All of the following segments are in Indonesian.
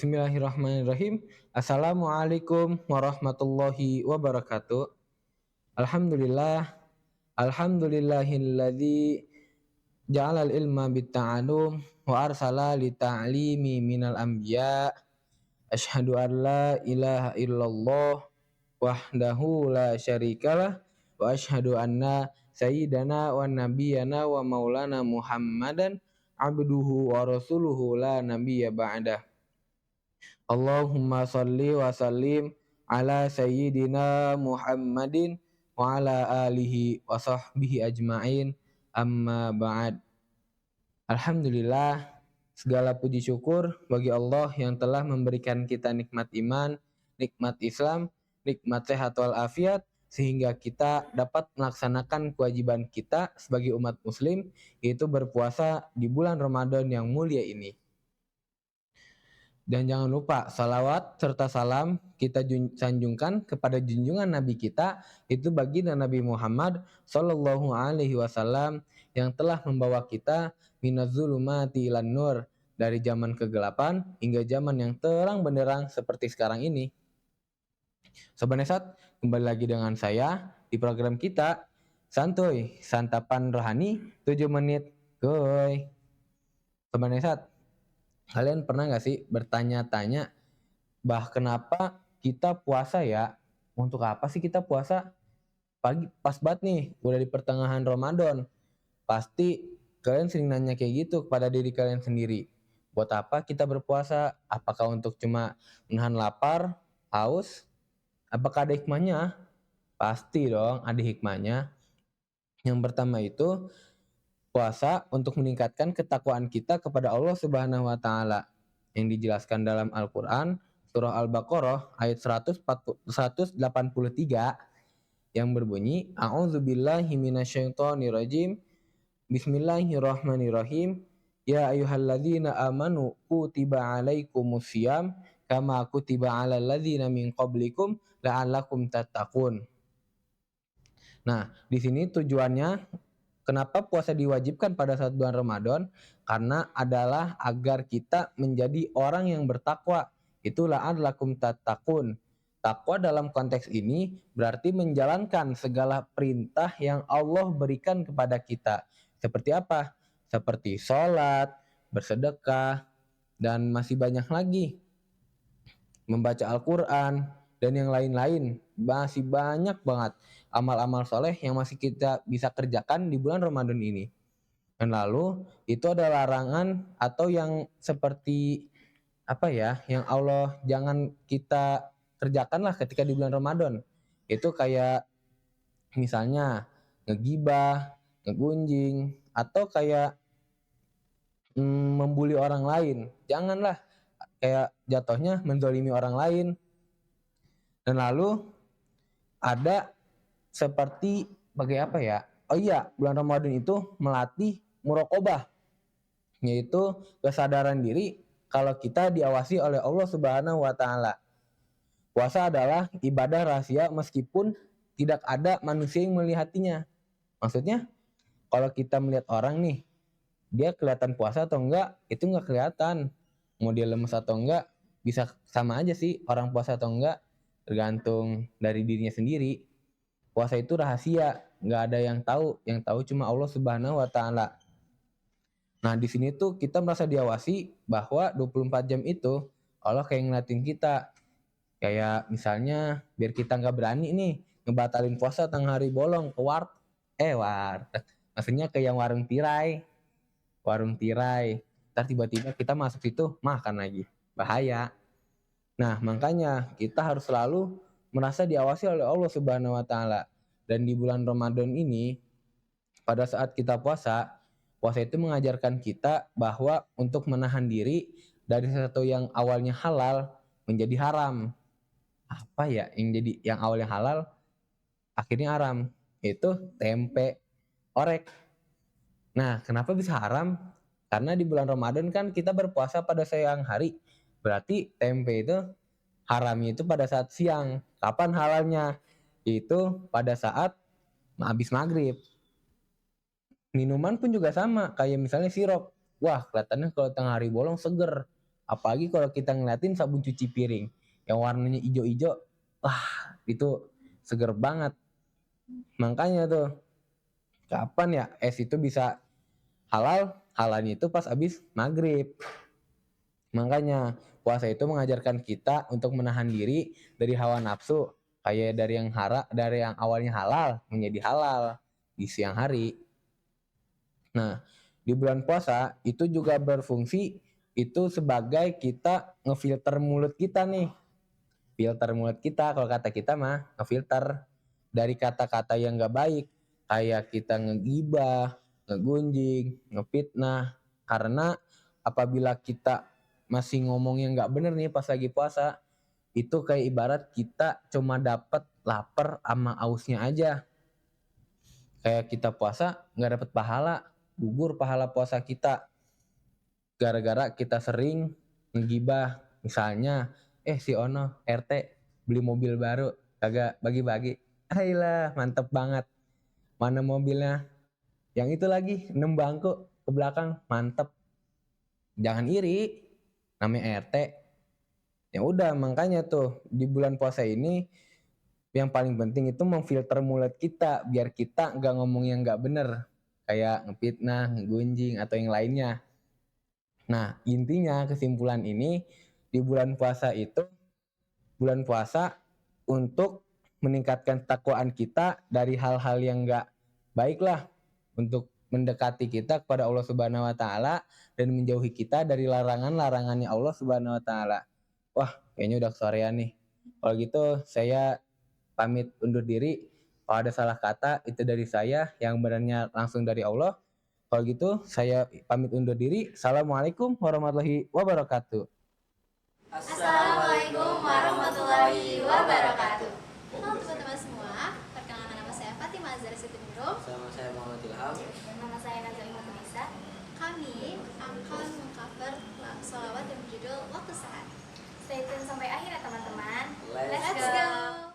Bismillahirrahmanirrahim. Assalamualaikum warahmatullahi wabarakatuh. Alhamdulillah, alhamdulillahilladzi ja'alal ilma bitta'alum wa arsala lita'limi minal anbiya. Asyhadu an la ilaha illallah wahdahu la syarikalah wa asyhadu anna sayyidana wa nabiyyana wa maulana Muhammadan abduhu wa rasuluhu la nabiyya ba'dah. Allahumma salli wa sallim ala sayyidina Muhammadin wa ala alihi wa sahbihi ajma'in, amma ba'd. Alhamdulillah, segala puji syukur bagi Allah yang telah memberikan kita nikmat iman, nikmat Islam, nikmat sehat walafiat, sehingga kita dapat melaksanakan kewajiban kita sebagai umat muslim, yaitu berpuasa di bulan Ramadan yang mulia ini. Dan jangan lupa salawat serta salam kita sanjungkan kepada junjungan Nabi kita, itu baginda Nabi Muhammad Sallallahu Alaihi Wasallam, yang telah membawa kita minaz-zulumati ilan nur, dari zaman kegelapan hingga zaman yang terang benderang seperti sekarang ini. Sobat Nesat, kembali lagi dengan saya di program kita Santuy Santapan Rohani 7 menit. Goy. Sobat Nesat, kalian pernah gak sih bertanya-tanya, kenapa kita puasa ya? Untuk apa sih kita puasa? Pas banget nih, udah di pertengahan Ramadan. Pasti kalian sering nanya kayak gitu kepada diri kalian sendiri. Buat apa kita berpuasa? Apakah untuk cuma menahan lapar, haus? Apakah ada hikmahnya? Pasti dong ada hikmahnya. Yang pertama itu, puasa untuk meningkatkan ketakwaan kita kepada Allah Subhanahu wa taala, yang dijelaskan dalam Al-Qur'an surah Al-Baqarah ayat 183 yang berbunyi, A'udzubillahi minasyaitonirrajim. Bismillahirrahmanirrahim. Ya ayyuhalladzina amanu kutiba alaikumusiyam kama kutiba alal ladzina min qablikum la'allakum tattaqun. Nah, di sini tujuannya kenapa puasa diwajibkan pada saat bulan Ramadan? Karena adalah agar kita menjadi orang yang bertakwa. Itulah la'allakum tattaqun. Takwa dalam konteks ini berarti menjalankan segala perintah yang Allah berikan kepada kita. Seperti apa? Seperti sholat, bersedekah, dan masih banyak lagi. Membaca Al-Quran, dan yang lain-lain. Masih banyak banget amal-amal soleh yang masih kita bisa kerjakan di bulan Ramadan ini. Dan lalu itu ada larangan atau yang seperti yang Allah jangan kita kerjakanlah ketika di bulan Ramadan. Itu kayak misalnya ngegibah, ngegunjing, atau kayak membuli orang lain. Janganlah, kayak jatuhnya menzalimi orang lain. Dan lalu ada seperti bulan Ramadan itu melatih muraqabah, yaitu kesadaran diri kalau kita diawasi oleh Allah Subhanahu wa taala. Puasa adalah ibadah rahasia meskipun tidak ada manusia yang melihatnya. Maksudnya, kalau kita melihat orang nih, dia kelihatan puasa atau enggak, itu enggak kelihatan. Mau dia lemes atau enggak, bisa sama aja sih orang puasa atau enggak, tergantung dari dirinya sendiri. Puasa itu rahasia, enggak ada yang tahu cuma Allah Subhanahu wa taala. Nah, di sini tuh kita merasa diawasi bahwa 24 jam itu Allah kayak ngeliatin kita. Kayak misalnya biar kita nggak berani nih ngebatalin puasa tengah hari bolong ke warteg. Maksudnya ke yang warung tirai. Ntar tiba-tiba kita masuk situ makan lagi. Bahaya. Nah, makanya kita harus selalu merasa diawasi oleh Allah Subhanahu wa taala. Dan di bulan Ramadan ini, pada saat kita puasa itu mengajarkan kita bahwa untuk menahan diri dari sesuatu yang awalnya halal menjadi haram. Yang awalnya halal akhirnya haram, itu tempe orek. Nah, kenapa bisa haram? Karena di bulan Ramadan kan kita berpuasa pada siang hari, berarti tempe itu haramnya itu pada saat siang. Kapan halalnya? Itu pada saat habis maghrib. Minuman pun juga sama, kayak misalnya sirup. Wah, kelihatannya kalau tengah hari bolong seger. Apalagi kalau kita ngeliatin sabun cuci piring yang warnanya ijo-ijo, wah itu seger banget. Makanya tuh kapan ya es itu bisa halal? Halalnya itu pas abis maghrib. Makanya puasa itu mengajarkan kita untuk menahan diri dari hawa nafsu, kayak dari yang awalnya halal menjadi halal di siang hari. Nah, di bulan puasa itu juga berfungsi itu sebagai kita ngefilter mulut kita nih. Filter mulut kita, kalau kata kita mah ngefilter dari kata-kata yang gak baik, kayak kita ngegibah, ngegunjing, ngefitnah. Karena apabila kita masih ngomong yang gak bener nih pas lagi puasa, itu kayak ibarat kita cuma dapat lapar sama ausnya aja. Kayak kita puasa gak dapat pahala, gugur pahala puasa kita. Gara-gara kita sering ngegibah, misalnya si Ono RT beli mobil baru kagak bagi-bagi, ayolah mantep banget, mana mobilnya, yang itu lagi 6 bangku ke belakang, mantep. Jangan iri, namanya RT. Ya udah, makanya tuh di bulan puasa ini yang paling penting itu memfilter mulut kita biar kita nggak ngomong yang nggak bener, kayak ngefitnah, ngegunjing atau yang lainnya. Nah, intinya kesimpulan ini di bulan puasa itu bulan puasa untuk meningkatkan takwaan kita dari hal-hal yang enggak baik lah, untuk mendekati kita kepada Allah Subhanahu wa taala dan menjauhi kita dari larangan-larangannya Allah Subhanahu wa taala. Wah, kayaknya udah kesorean nih. Kalau gitu saya pamit undur diri. Kalau ada salah kata itu dari saya, yang benarnya langsung dari Allah. Kalau gitu saya pamit undur diri. Assalamualaikum warahmatullahi wabarakatuh. Assalamualaikum warahmatullahi wabarakatuh. Halo teman-teman semua, perkenalkan nama saya Fatimah Azhar Sitinurul. Sama saya Muhammad Ilham. Dan nama saya Nazal Imatunisa. Kami akan mengcover sholawat yang berjudul Waktu Saat. Stay tune sampai akhir ya teman-teman. Let's go.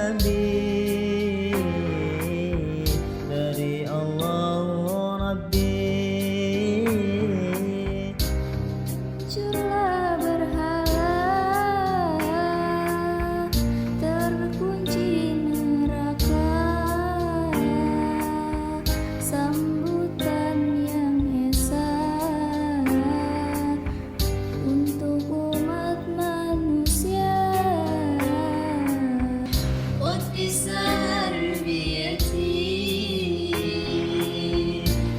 Nabi dari Allah Rabbi. Hancurlah berhala, terkunci neraka. Sambutan yang esa untuk umat manusia. وفي تربيتي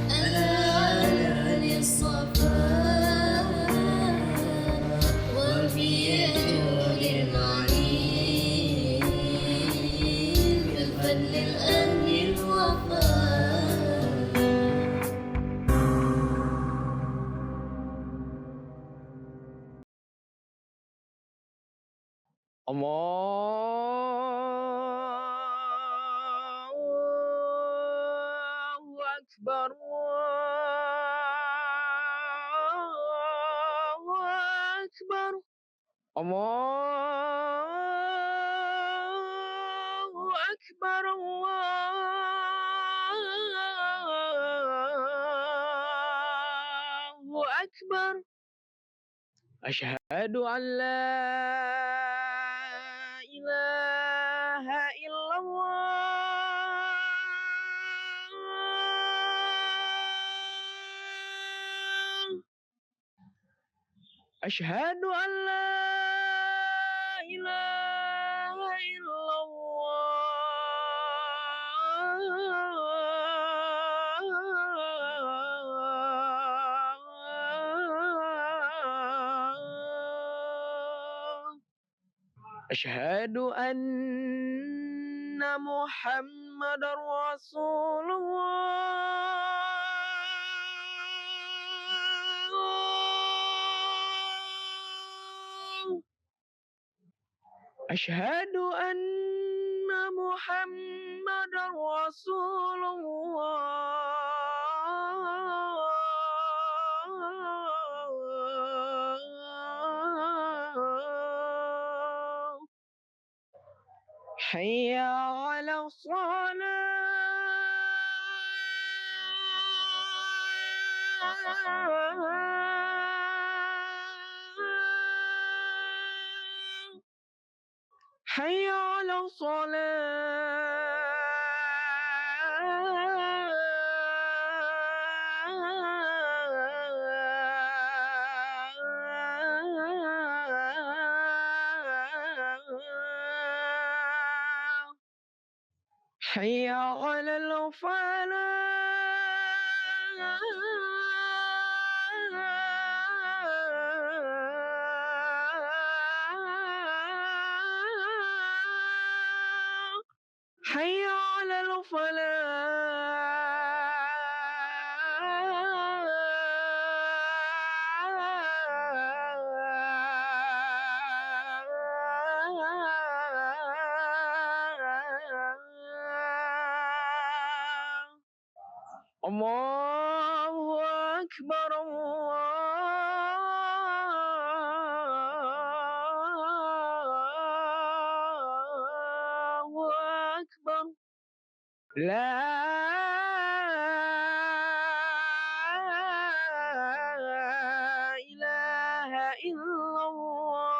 أنا للصفا وبيده للمعين بالفضل الأهل الوفا. Allahu Akbar, Allahu Akbar, Allahu Akbar, Allahu Akbar. Asyhadu an la ilaha illallah. Asyhadu an la ilaha illallah. Asyhadu anna Muhammadar Rasulullah. Asyhadu anna Muhammadar Rasulullah. Hayya 'ala shalah. Hayya 'ala shalah. Hayya 'alal falah. Hayya 'alal falah. Allahu Akbar, Allahu Akbar. La ilaha illallah.